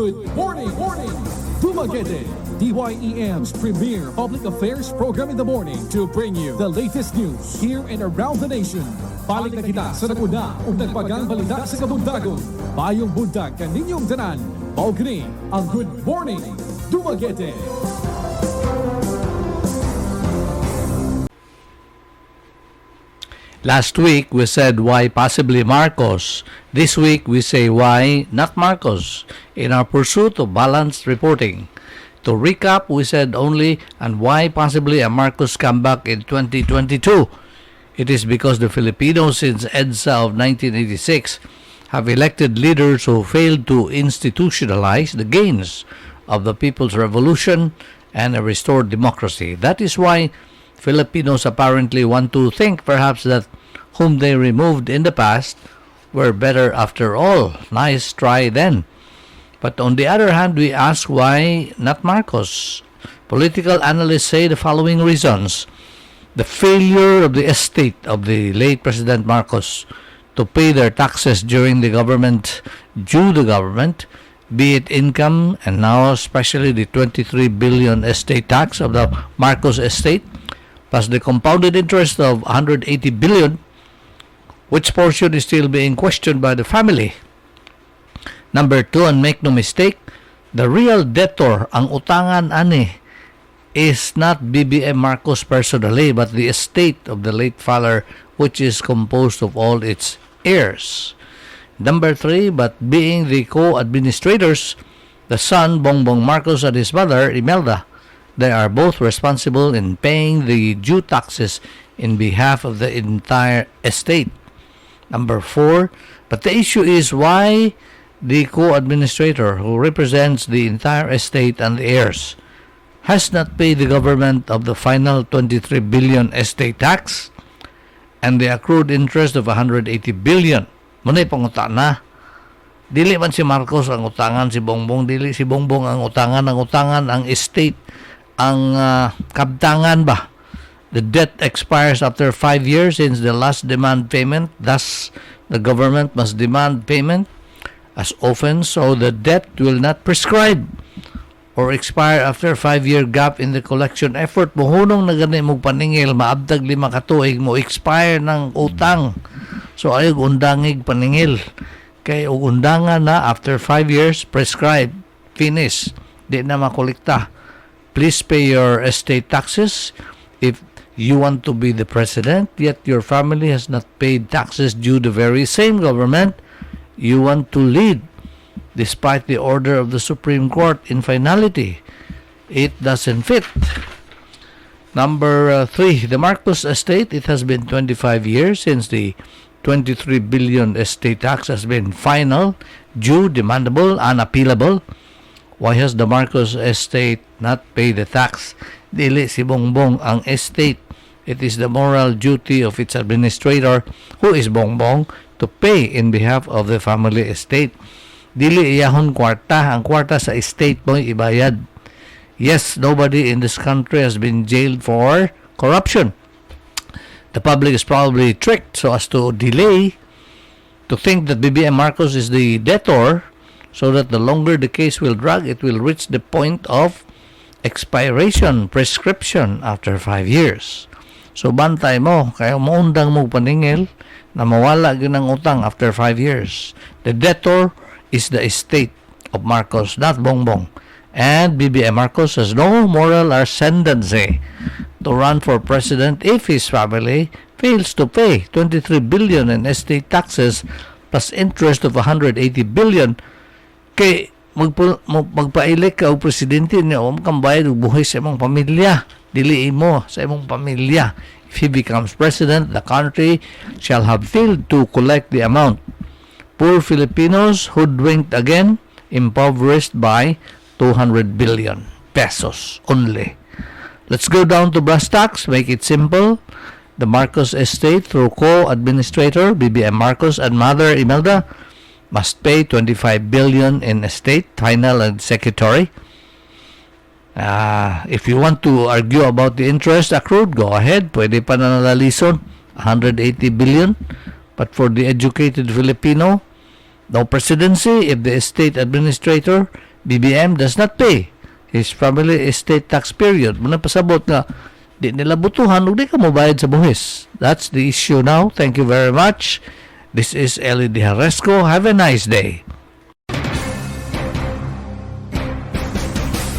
Good morning, 𝐂𝐃𝐈𝐓's premier public affairs program in the morning to bring you the latest news here and around the nation. Balik na kita sa naguna ug nagpagang balita sa kabundagon. Bayong bundag kaninyong tanan. Mao kini ang Good Morning Dumaguete. Last week, we said why possibly Marcos. This week, we say why not Marcos in our pursuit of balanced reporting. To recap, we said only and why possibly a Marcos comeback in 2022. It is because the Filipinos since EDSA of 1986 have elected leaders who failed to institutionalize the gains of the People's Revolution and a restored democracy. That is why Filipinos apparently want to think perhaps that whom they removed in the past were better after all. Nice try then. But on the other hand, we ask why not Marcos. Political analysts say the following reasons. The failure of the estate of the late President Marcos to pay their taxes during the government, due the government, be it income and now especially the 23 billion estate tax of the Marcos estate, plus the compounded interest of 180 billion, which portion is still being questioned by the family. Number 2, and make no mistake, the real debtor, ang utangan ani, is not BBM Marcos personally, but the estate of the late father, which is composed of all its heirs. Number 3, but being the co-administrators, the son, Bongbong Marcos, and his mother, Imelda, they are both responsible in paying the due taxes in behalf of the entire estate. Number 4, but the issue is why the co-administrator who represents the entire estate and the heirs has not paid the government of the final 23 billion estate tax and the accrued interest of 180 billion. Muna'y panguta na. Dili man si Marcos ang utangan, si Bongbong, dili si Bongbong ang utangan, ang estate, ang kabtangan ba. The debt expires after 5 years since the last demand payment. Thus, the government must demand payment as often so the debt will not prescribe or expire after 5-year gap in the collection effort. Muhunong na gani mong paningil, maabdag 5 katuig mo expire ng utang. So ayog undangig paningil. Kay undangan na after 5 years, prescribe, finish, di na makolekta. Please pay your estate taxes if you want to be the president, yet your family has not paid taxes due the very same government you want to lead, despite the order of the Supreme Court in finality. It doesn't fit. Number 3, the Marcos estate. It has been 25 years since the 23 billion estate tax has been final, due, demandable, unappealable. Why has the Marcos estate not paid the tax? Dili si Bongbong ang estate. It is the moral duty of its administrator, who is Bongbong, to pay in behalf of the family estate. Dili iyahon kwarta. Ang kwarta sa estate mo ibayad. Yes, nobody in this country has been jailed for corruption. The public is probably tricked so as to delay, to think that BBM Marcos is the debtor, so that the longer the case will drag, it will reach the point of expiration, prescription after 5 years. So bantay mo, kaya maundang mo paningil na mawala yun ang utang after 5 years. The debtor is the estate of Marcos, not Bongbong. And BBM Marcos has no moral ascendancy to run for president if his family fails to pay 23 billion in estate taxes plus interest of 180 billion. Kay magpailik ka o presidente niya o magkambayad o buhay sa imong pamilya. Diliin mo sa imong pamilya. If he becomes president, the country shall have failed to collect the amount. Poor Filipinos hoodwinked again, impoverished by 200 billion pesos only. Let's go down to brass tacks, make it simple. The Marcos estate, through co-administrator BBM Marcos and mother Imelda, must pay 25 billion in estate, final and executory. If you want to argue about the interest accrued, go ahead. Pwede pa na nalalison, 180 billion. But for the educated Filipino, no presidency if the estate administrator BBM does not pay his family estate tax period. Muna pasabot nga, di nila butuhan, ug di ka mobayad sa buhis. That's the issue now. Thank you very much. This is Eli Di Haresco. Have a nice day.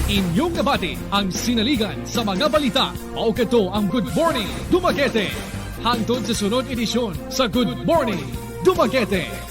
Inyong nabati ang sinaligan sa mga balita. Paukato ang Good Morning Dumaguete. Hangtod sa sunod edisyon sa Good Morning Dumaguete.